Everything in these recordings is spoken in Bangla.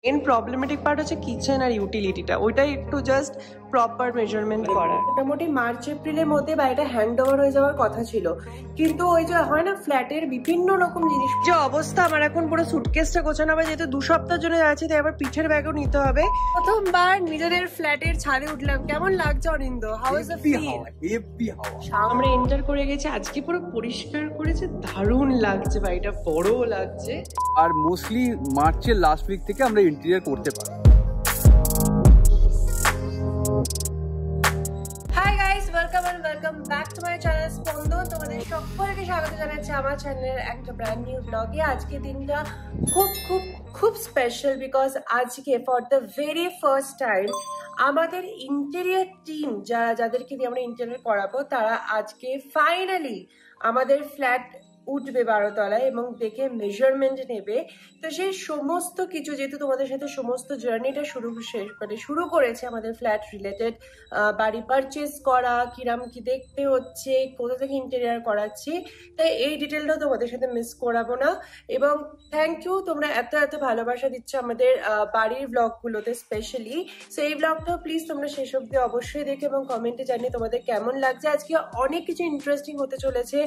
মেন প্রবলেমেটিক পার্ট হচ্ছে কিচেন আর ইউটিলিটিটা, ওইটাই একটু জাস্ট প্রপার মেজারমেন্ট করা। মোটামুটি মার্চ এপ্রিলের মধ্যে বাড়িটা হ্যান্ড ওভার হয়ে যাওয়ার কথা ছিল, কিন্তু ওই যে হয় না ফ্ল্যাটের বিভিন্ন রকম জিনিস যে অবস্থা, আমার এখন পুরো সুটকেসটা গোছানো হবে, যেহেতু 2 সপ্তাহের জন্য যাচ্ছি তাই আবার পিঠের ব্যাগও নিতে হবে। প্রথমবার নিজেদের ফ্ল্যাটের ছাদে উঠলাম, কেমন লাগছে Anindo? How is the feel? আমরা এন্টার করে গেছি, আজকে পুরো পরিষ্কার করেছে, দারুণ লাগছে, বাড়িটা বড়ও লাগছে। আর মোস্টলি মার্চের লাস্ট উইক থেকে আমরা ইন্টেরিয়র করতে পারি। Hi guys, welcome and welcome back to my channel Spandan. তোমাদের সকলকে স্বাগত জানাচ্ছি আমার চ্যানেলের একটা ব্র্যান্ড নিউ ব্লগে। আজকে দিনটা খুব খুব খুব স্পেশাল, বিকজ আজকে for the very first time আমাদের ইন্টেরিয়র টিম যাদেরকে দিয়ে আমরা ইন্টেরিয়র করাবো, তারা আজকে ফাইনালি আমাদের ফ্ল্যাট উঠবে 12 তলায় এবং দেখে মেজারমেন্ট নেবে। তো সেই সমস্ত কিছু, যেহেতু তোমাদের সাথে সমস্ত জার্নিটা শুরু করেছে আমাদের ফ্ল্যাট রিলেটেড, বাড়ি পারচেস করা, কিরাম কি দেখতে হচ্ছে, কোথা থেকে ইন্টেরিয়ার করাচ্ছি, তাই এই ডিটেলটাও তোমাদের সাথে মিস করাবো না। এবং থ্যাংক ইউ, তোমরা এত এত ভালোবাসা দিচ্ছ আমাদের বাড়ির ব্লগগুলোতে স্পেশালি। সো এই ব্লগটাও প্লিজ তোমরা শেষ অব্দি অবশ্যই দেখে এবং কমেন্টে জানিয়ে তোমাদের কেমন লাগছে। আজকে অনেক কিছু ইন্টারেস্টিং হতে চলেছে,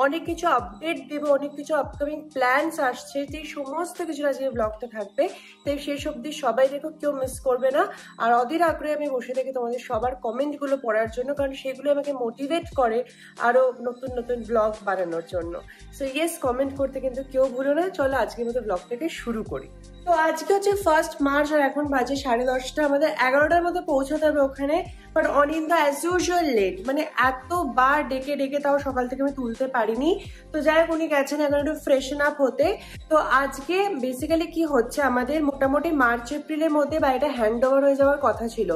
অনেক কিছু আপডেট দেবো, অনেক কিছু আপকামিং প্ল্যানস আসছে, যে সমস্ত কিছু আজকে ব্লগটা থাকবে। তাই শেষ অব্দি সবাই দেখো, কেউ মিস করবে না। আর অধীর আগ্রহে আমি বসে থাকি তোমাদের সবার কমেন্টগুলো পড়ার জন্য, কারণ সেগুলো আমাকে মোটিভেট করে আরো নতুন নতুন ব্লগ বানানোর জন্য। সো ইয়েস, কমেন্ট করতে কিন্তু কেউ ভুলো না। চলো আজকের মতো ব্লগটাকে শুরু করি। তো আজকে হচ্ছে 1 মার্চ আর এখন বাজে 10:30। আমাদের 11টার মধ্যে পৌঁছাতে হবে ওখানে। But Aninda as usual late, মানে এতবার ডেকে ডেকে তাও সকাল থেকে আমি তুলতে পারিনি। তো যাই হোক, উনি গেছেন এখন একটু ফ্রেশন আপ হতে। তো আজকে বেসিক্যালি কি হচ্ছে, আমাদের মোটামুটি মার্চ এপ্রিলের মধ্যে বাড়িটা হ্যান্ড ওভার হয়ে যাওয়ার কথা ছিল,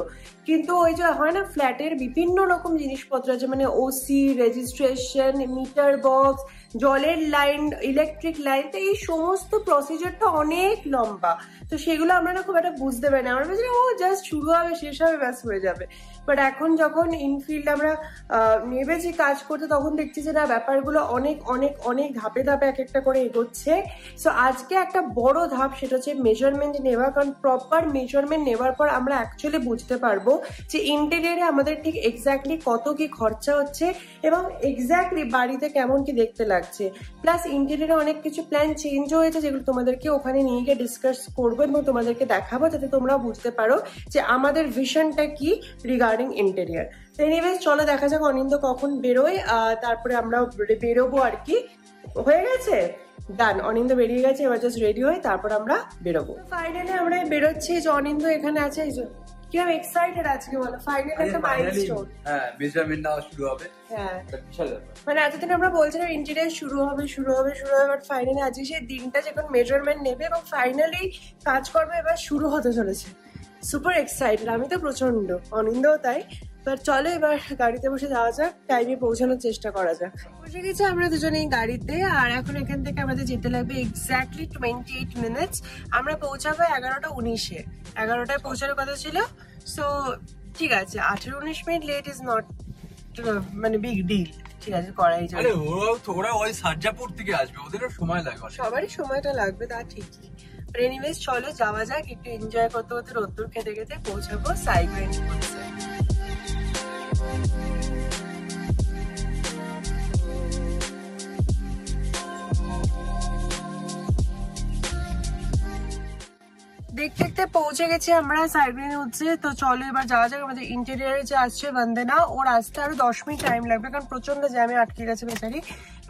কিন্তু ওই যে হয় না ফ্ল্যাটের বিভিন্ন রকম জিনিসপত্র আছে, মানে ওসি, রেজিস্ট্রেশন, মিটার বক্স, জলের লাইন, ইলেকট্রিক লাইন, তো এই সমস্ত প্রসিজারটা অনেক লম্বা। তো সেগুলো আমরা না খুব একটা বুঝতে পারি না, আমরা বলছি ও জাস্ট শুরু হবে শেষ হবে ব্যাস হয়ে যাবে। বাট এখন যখন ইনফিল্ড আমরা নেমেছি কাজ করতে, তখন দেখছি যে না, ব্যাপারগুলো অনেক অনেক অনেক ধাপে ধাপে এক একটা করে এগোচ্ছে। সো আজকে একটা বড় ধাপ, সেটা হচ্ছে মেজারমেন্ট নেওয়া, কারণ প্রপার মেজারমেন্ট নেওয়ার পর আমরা অ্যাকচুয়ালি বুঝতে পারবো যে ইন্টেরিয়রে আমাদের ঠিক এক্স্যাক্টলি কত কি খরচা হচ্ছে এবং এক্স্যাক্টলি বাড়িতে কেমন কি দেখতে লাগছে। প্লাস ইন্টেরিয়রে অনেক কিছু প্ল্যান চেঞ্জ হয়েছে, যেগুলো তোমাদেরকে ওখানে নিয়ে গিয়ে ডিসকাস করবো এবং তোমাদেরকে দেখাবো, যাতে তোমরা বুঝতে পারো যে আমাদের ভিশনটা কি রিগার্ডিং ইন্টেরিয়র। তো এনিওয়েজ, চলো দেখা যাক অনিন্দ কখন বেরোয়, তারপরে আমরা বেরোবো আর কি। হয়ে গেছে, ডান, অনিন্দ বেরিয়ে গেছে, এবার জাস্ট রেডি হয়ে তারপর আমরা বেরোবো। ফাইনালি আমরা বেরোচ্ছি, যে অনিন্দ এখানে আছে। এই যে কিরকম এক্সাইটেড আজকে বলো, ফাইনালি একটা মাইলস্টোন। হ্যাঁ, মেজারমেন্ট নেওয়া শুরু হবে। হ্যাঁ, বিশাল ব্যাপার। মানে এতদিন আমরা বলছিলাম ইন্টেরিয়র শুরু হবে, বাট ফাইনালি আজকে সেই দিনটা যখন মেজারমেন্ট নেবে এবং ফাইনালি কাজকর্ম এবার শুরু হতে চলেছে। সুপার এক্সাইটেড, আমি তো প্রচন্ড, অনিন্দও তাই। বাট চলো এবার গাড়িতে বসে যাওয়া যাক, টাইমে পৌঁছানোর চেষ্টা করা যাক। বসে গেছি আমরা দুজনেই গাড়িতে, আর এখন এখান থেকে আমাদের যেতে লাগবে এক্স্যাক্টলি 28 মিনিটস। আমরা পৌঁছাবো 11:19-এ, 11টায় পৌঁছানোর কথা ছিল। সো ঠিক আছে, 18-19 মিনিট লেট ইজ নট মানে বিগ ডিল, ঠিক আছে, করাই যাবে। আরে ওরা ওই সার্জাপুর থেকে আসবে, ওদেরও সময় লাগবে, সবারই সময়টা লাগবে, তা ঠিকই। এনিওয়েজ চলো যাওয়া যাক, একটু এনজয় করতে করতে রোদ্দুর খেতে খেতে পৌঁছাবো সাইগ্রেন্স পুলিশে। দেখতে দেখতে পৌঁছে গেছি আমরা সাইগ্রেন হচ্ছে। তো চলো এবার যাওয়া যাক। আমাদের ইন্টেরিয়ারে যে আসছে বন্দনা, ওর আসতে আরো 10 মিনিট টাইম লাগবে, কারণ প্রচন্ড জ্যামে আটকে গেছে বেচারি।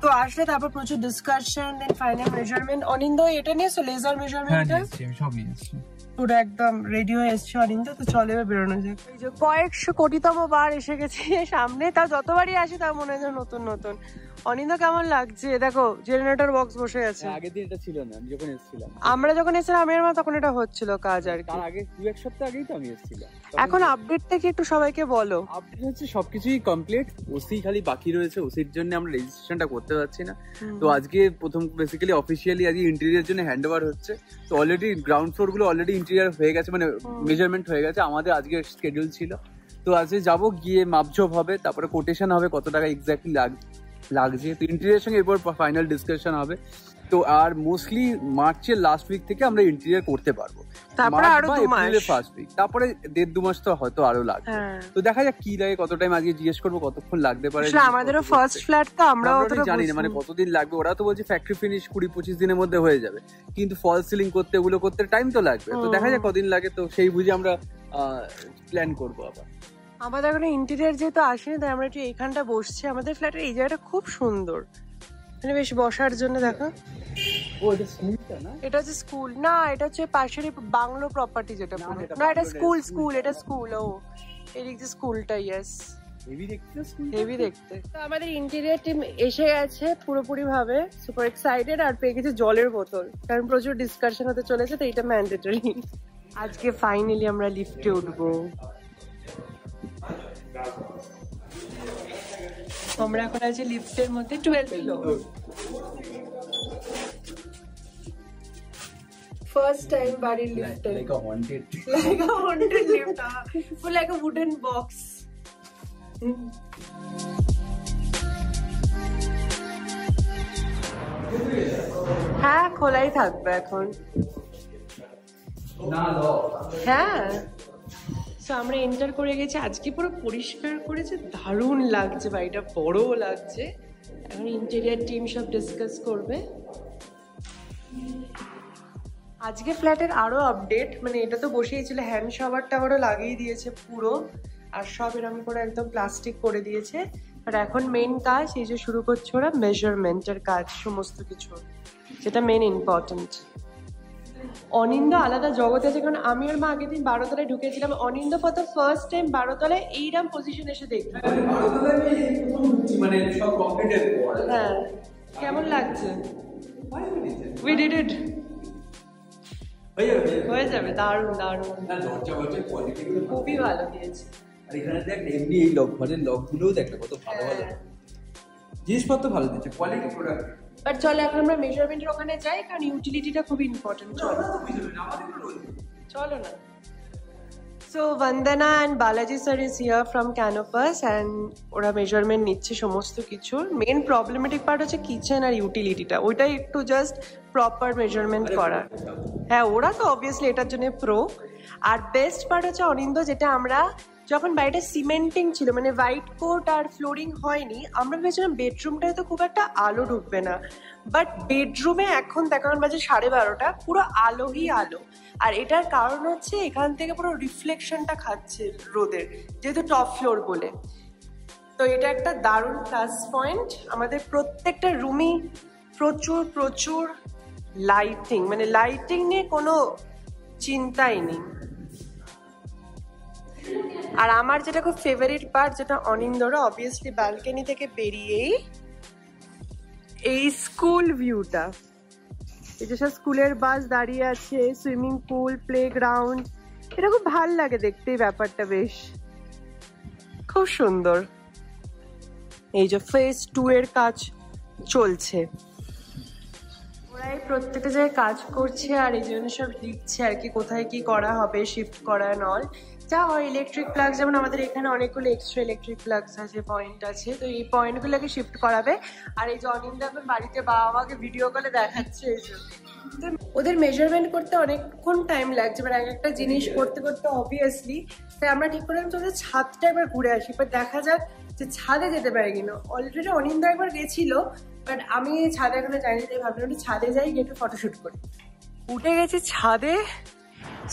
তো আসলে তারপর প্রচুর ডিসকাশন, দেন ফাইনাল মেজারমেন্ট। অনিন্দ এটা নিয়েছো, লেজার মেজারমেন্টটা? সব নিয়েছি, পুরো একদম রেডি হয়ে এসছে অনিন্দ। তো চলো এবার বেরোনো যাক। এই যে কয়েকশো কোটিতম বার এসে গেছি সামনে, তাও যতবারই আসি তাও মনে হয় নতুন নতুন। অনিন্দ কেমন লাগছে? দেখো জেনারেটর বক্স বসে আছে। আগের দিন এটা ছিল না, আমি যখন এসেছিলাম। আমরা যখন এসেছিলাম আমি আর মা, তখন এটা হচ্ছিল কাজ আর কি। তার আগে 2-1 সপ্তাহ আগেই তো আমি এসেছিলাম। এখন আপডেট থেকে একটু সবাইকে বলো। আপডেট হচ্ছে সবকিছুই কমপ্লিট, ওসি খালি বাকি রয়েছে, ওসির জন্য আমরা রেজিস্ট্রেশনটা করতে পারছি না। তো আজকে প্রথম বেসিক্যালি অফিসিয়ালি আজকে ইন্টেরিয়র জন্য হ্যান্ড ওভার হচ্ছে। তো অলরেডি গ্রাউন্ড ফ্লোর গুলো অলরেডি ইন্টেরিয়র হয়ে গেছে, মানে মেজারমেন্ট হয়ে গেছে। আমাদের আজকে শিডিউল ছিল, তো আজকে যাবো, গিয়ে মাপঝোপ হবে, তারপরে কোটেশন হবে কত টাকা এক্স্যাক্টলি লাগছে। তো ইন্টেরিয়রের সঙ্গে এরপর ফাইনাল ডিসকাশন হবে। তো আর মোস্টলি মার্চের লাস্ট উইক থেকে আমরা ইন্টেরিয়র করতে পারবো, তারপরে আরো 2 মাস, ফার্স্ট উইক, তারপরে 1.5-2 মাস তো হয়তো আরো লাগবে। তো দেখা যাক কি লাগে, কত টাইম আগে জিজ্ঞেস করবো কতক্ষণ লাগতে পারে। আমাদেরও ফার্স্ট ফ্ল্যাট তো আমরাও অতটা জানি না মানে কতদিন লাগবে। ওরা তো বলছে ফ্যাক্টরি ফিনিশ 20-25 দিনের মধ্যে হয়ে যাবে, কিন্তু ফল সিলিং করতে ওগুলো করতে টাইম তো লাগবে। তো দেখা যাক কদিন লাগে, তো সেই বুঝে আমরা প্ল্যান করবো। আবার আমাদের এখন ইন্টেরিয়র যেহেতু আসেনি তাই আমরা একটু এইখানটা বসছি। আমাদের ফ্ল্যাটের এই জায়গাটা খুব সুন্দর, মানে বেশ বসার জন্য। দেখো এটা হচ্ছে স্কুল না, এটা হচ্ছে পাশের বাংলো প্রপার্টি যেটা, না এটা স্কুল, এটা স্কুল। ও এদিক যে স্কুলটা, ইয়েস হেভি দেখতে। তো আমাদের ইন্টেরিয়র টিম এসে গেছে পুরোপুরি ভাবে, সুপার এক্সাইটেড, আর পেয়ে গেছে জলের বোতল, কারণ প্রচুর ডিসকাশন হতে চলেছে, তো এটা ম্যান্ডেটরি। আজকে ফাইনালি আমরা লিফটে উঠবো। আমরা এখন আছি লিফটের মধ্যে, 12th ফ্লোর। First time বাড়ির লিফটে, like a haunted lift, full like a wooden box. হ্যাঁ খোলাই থাকবে এখন। হ্যাঁ আমরা এন্টার করে গেছি, আজকে পুরো পরিষ্কার করেছে, দারুণ লাগছে, বাড়িটা বড়ও লাগছে। এখন ইন্টেরিয়র টিম সব ডিসকাস করবে। আজকে ফ্ল্যাটের আরো আপডেট, মানে এটা তো বসেই ছিল, হ্যান্ড শাওয়ার টাওয়ারও লাগিয়ে দিয়েছে পুরো, আর সব এরকম করে একদম প্লাস্টিক করে দিয়েছে। আর এখন মেইন কাজ এই যে শুরু করছে ওরা, মেজারমেন্টের কাজ, সমস্ত কিছু, যেটা মেইন ইম্পর্টেন্ট। অনিন্দ আলাদা জগতে আছে, কারণ আমি আর মা আগের দিন 12 তলায় ঢুকেছিলাম। অনিন্দ ফর দ্য ফার্স্ট টাইম 12 তলায় এইরকম পজিশন এসে দেখি। হ্যাঁ কেমন লাগছে? উই ডিড ইট, হয়ে যাবে, দারুণ দারুণ, খুবই ভালো দিয়েছে। আর এখানে দেখ এমনি এই ঘরের লকগুলোও দেখ কত ভালো ভালো জিনিসপত্র ভালো দিচ্ছে, কোয়ালিটি প্রোডাক্ট। বাট চলো এখন আমরা মেজারমেন্টের ওখানে যাই, কারণ ইউটিলিটিটা খুব ইম্পর্টেন্ট। চলো না। So Vandana and Balaji sir is here from Canopus and ওরা মেজারমেন্ট নিচ্ছে সমস্ত কিছু। মেইন প্রবলেমেটিক পার্ট হচ্ছে কিচেন আর ইউটিলিটিটা, ওইটাই একটু জাস্ট প্রপার মেজারমেন্ট করা। হ্যাঁ ওরা তো অবভিয়াসলি এটার জন্য প্রো। আর বেস্ট পার্ট হচ্ছে অনিন্দ, যেটা আমরা যখন বাড়িটা সিমেন্টিং ছিল, মানে হোয়াইট কোট আর ফ্লোরিং হয়নি, আমরা ভেবেছিলাম বেডরুমটায় তো খুব একটা আলো ঢুকবে না, বাট বেডরুমে এখন দেখান বাজে 12:30, পুরো আলোই আলো। আর এটার কারণ হচ্ছে এখান থেকে পুরো রিফ্লেকশনটা খাচ্ছে রোদের, যেহেতু টপ ফ্লোর বলে। তো এটা একটা দারুণ প্লাস পয়েন্ট। আমাদের প্রত্যেকটা রুমই প্রচুর প্রচুর লাইটিং, মানে লাইটিং নিয়ে কোনো চিন্তাই নেই। আর আমার যেটা খুব ফেভারিট পার্ট, যেটা অনিন্দরা, অবভিয়াসলি ব্যালকনি থেকে বেরিয়েই এই স্কুল ভিউটা, এই যে সব স্কুলের বাস দাঁড়িয়ে আছে, সুইমিং পুল, প্লেগ্রাউন্ড, এটা খুব ভাল লাগে দেখতে, এই ব্যাপারটা বেশ খুব সুন্দর। এই যে ফেজ 2 এর কাজ চলছে, ওরাই প্রত্যেকটা জায়গায় কাজ করছে, আর এই জন্য সব লিখছে আর কি, কোথায় কি করা হবে, শিফট করা নল যা হয়। ইলেকট্রিক প্লাগ, যেমন আমাদের এখানে অনেকগুলো এক্সট্রা ইলেকট্রিক প্লাগস আছে, পয়েন্ট আছে, তো এই পয়েন্টগুলোকে শিফট করাবে। আর এই যে অনিন্দা এখন বাড়িতে বাবা মাকে ভিডিও কলে দেখাচ্ছে, এই জন্য ওদের মেজারমেন্ট করতে অনেকক্ষণ টাইম লাগছে, মানে এক একটা জিনিস করতে করতে অবভিয়াসলি। তাই আমরা ঠিক করলাম যে ওদের ছাদটা একবার ঘুরে আসি, এবার দেখা যাক যে ছাদে যেতে পারে কিনা। অলরেডি অনিন্দা একবার গেছিল, বাট আমি ছাদে এখনো যাইনি, তাই ভাবলাম একটু ছাদে যাই, গিয়ে একটু ফটোশুট করি। উঠে গেছি ছাদে,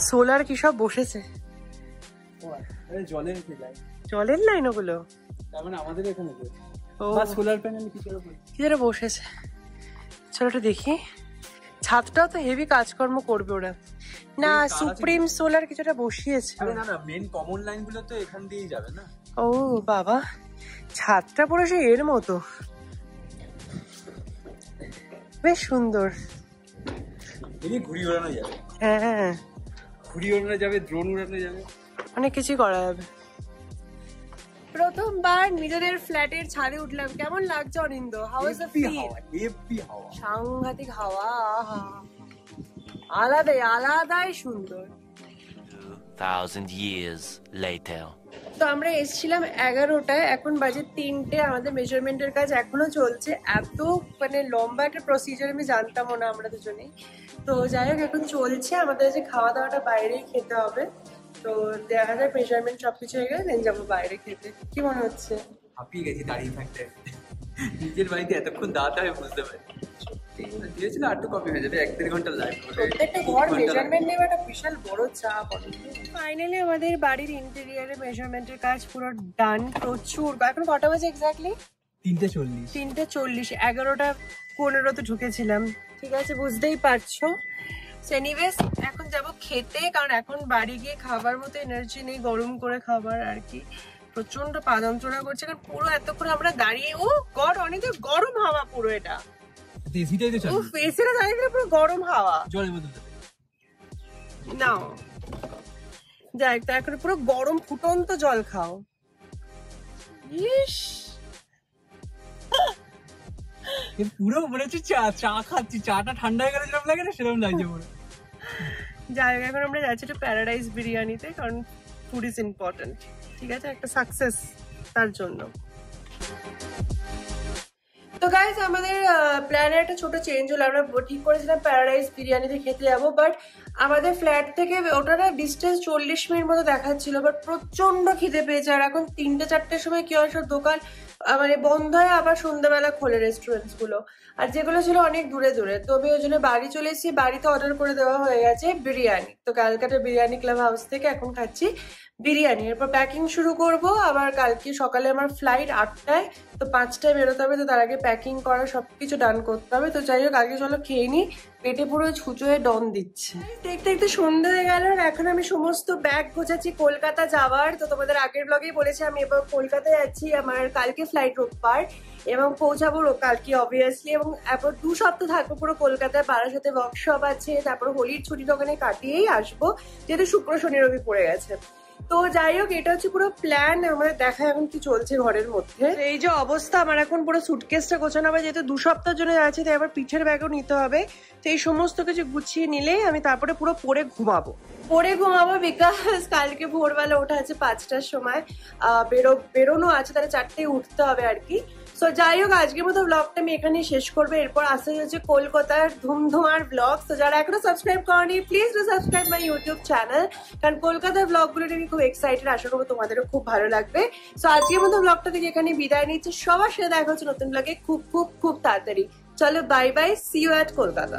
সোলার কি সব বসেছে, জলের লাইন ওগুলো, আমাদের এখানে সোলার প্যানেল কি যেটা বসেছে। চলো একটু দেখি, ছাদটাও তো হেভি কাজকর্ম করবে ওরা। না সুপ্রিম সোলার কিছুটা বসিয়েছে, না না মেন কমন লাইন গুলো তো এখান দিয়েই যাবে না। ও বাবা, ছাদটা পুরো সে এর মতো, বেশ সুন্দর। ঘুড়ি ওড়ানো যাবে, হ্যাঁ ঘুড়ি ওড়ানো যাবে, ড্রোন উড়ানো যাবে, অনেক কিছু করা যাবে। প্রথমবার নিজেদের ফ্ল্যাটের ছাদে উঠলাম, কেমন লাগছে Anindo? How is the feel? সাংঘাতিক হাওয়া, আলাদাই আলাদাই সুন্দর। 2,000 years later. তো আমরা এসেছিলাম 11টায়, এখন বাজে 3টে। আমাদের মেজারমেন্টের কাজ এখনো চলছে। এত মানে লম্বা একটা প্রসিজার আমি জানতামও না আমরা দুজনেই। তো যাই হোক, এখন চলছে। আমাদের যে খাওয়া দাওয়াটা বাইরেই খেতে হবে। তো দেখা যায় মেজারমেন্ট সবকিছু হয়ে গেলে দেন যাবো বাইরে খেতে। কি মনে হচ্ছে? হাঁপিয়ে গেছি দাঁড়িয়ে থাকতে। নিজের বাড়িতে এতক্ষণ দাঁড়াতে হবে বুঝতে পারি। দিয়েছিল আর একটু কমে হয়ে যাবে, 1-1.5 ঘন্টা লাগবে। প্রত্যেকটা ঘর মেজারমেন্ট নেওয়াটা বিশাল বড় চাপ। ফাইনালি আমাদের বাড়ির ইন্টেরিয়ারের মেজারমেন্টের কাজ পুরো ডান। প্রচুর। এখন কটা বাজে এক্স্যাক্টলি? 3:40। 3:40। 11:15 তো ঢুকেছিলাম। ঠিক আছে, বুঝতেই পারছো। এনিওয়েজ এখন যাব খেতে, কারণ এখন বাড়ি গিয়ে খাবার মতো এনার্জি নেই গরম করে খাবার আর কি। প্রচন্ড পা যন্ত্রণা করছে, কারণ পুরো এতক্ষণ আমরা দাঁড়িয়ে। ও গড, অনেক গরম হাওয়া পুরো এটা। এসিটাই তো ও ফেসেরা দাঁড়িয়ে পুরো গরম হাওয়া। জলের মধ্যে নাও যাই, তো এখন পুরো গরম ফুটন্ত জল খাও। ইস, পুরো মনে হচ্ছে চা খাচ্ছি, চাটা ঠান্ডা হয়ে গেলে যেরকম লাগে না সেরকম লাগছে পুরো। যাই হোক, এখন আমরা যাচ্ছি একটু প্যারাডাইস বিরিয়ানিতে, কারণ ফুড ইজ ইম্পর্টেন্ট। ঠিক আছে, একটা সাকসেস তার জন্য। তো গাইজ, আমাদের প্ল্যানে একটা ছোট চেঞ্জ হলো। আমরা ঠিক করেছিলাম প্যারাডাইস বিরিয়ানিতে খেতে যাবো, বাট আমাদের ফ্ল্যাট থেকে ওটা ডিস্টেন্স 40 মিনিট মতো দেখাচ্ছিল। বাট প্রচন্ড খিদে পেয়েছে, আর এখন 3টে-4টের সময় কি হয়, সব দোকান মানে বন্ধ হয়, আবার সন্ধ্যাবেলা খোলে রেস্টুরেন্টস গুলো, আর যেগুলো ছিল অনেক দূরে দূরে। তো আমি ওই জন্য বাড়ি চলে এসেছি। বাড়িতে অর্ডার করে দেওয়া হয়ে গেছে বিরিয়ানি। তো ক্যালকাটা বিরিয়ানি ক্লাব হাউস থেকে এখন খাচ্ছি বিরিয়ানি। এরপর প্যাকিং শুরু করব। আবার কালকে সকালে আমার ফ্লাইট 8টায়, তো 5টায় বেরোতে হবে। তো তার আগে প্যাকিং করা সবকিছু ডান করতে হবে। তো যাই হোক, আগে চলো খেয়ে নি, পেটে পুরো ছুঁচোয়ে ডন দিচ্ছে। দেখতে দেখতে সন্ধ্যা হয়ে গেল, আর এখন আমি সমস্ত ব্যাগ গোছাচ্ছি কলকাতা যাওয়ার। তো তোমাদের আগের ব্লগেই বলেছি আমি এবার কলকাতায় যাচ্ছি। আমার কালকে ফ্লাইট রোববার, এবং পৌঁছাবো কালকে অবভিয়াসলি। এবং এরপর 2 সপ্তাহ থাকবো পুরো কলকাতায়। বারাসাতে ওয়ার্কশপ আছে, তারপর হোলির ছুটিটা ওখানে কাটিয়েই আসবো, যেহেতু শুক্র শনি রবি পড়ে গেছে। তো যাই হোক, এটা হচ্ছে পুরো প্ল্যান। আমাদের দেখা এখন কি চলছে ঘরের মধ্যে। এই যে অবস্থা, আমার এখন পুরো সুটকেসটা গোছানো হবে, যেহেতু 2 সপ্তাহের জন্য যাচ্ছি, তাই আবার পিঠের ব্যাগও নিতে হবে। তো এই সমস্ত কিছু গুছিয়ে নিলেই আমি তারপরে পুরো পরে ঘুমাবো। বিকজ কালকে ভোরবেলা ওঠা আছে 5টার সময়, বেরোনো আছে, তাহলে 4টায় উঠতে হবে আর কি। সো যাই হোক, আজকের মতো ব্লগটা আমি এখানেই শেষ করবো। এরপর আসতে হচ্ছে কলকাতার ধুমধুমার ব্লগ। তো যারা এখনো সাবস্ক্রাইব করেনি, please do subscribe my YouTube channel, কারণ কলকাতার ব্লগগুলো আমি খুব এক্সাইটেড। আশা করবো তোমাদেরও খুব ভালো লাগবে। সো আজকের মতো ব্লগটা থেকে এখানে বিদায় নিচ্ছি। সবার সাথে দেখা হচ্ছে নতুন ব্লগে খুব খুব খুব তাড়াতাড়ি। চলো, bye bye, see you at Kolkata.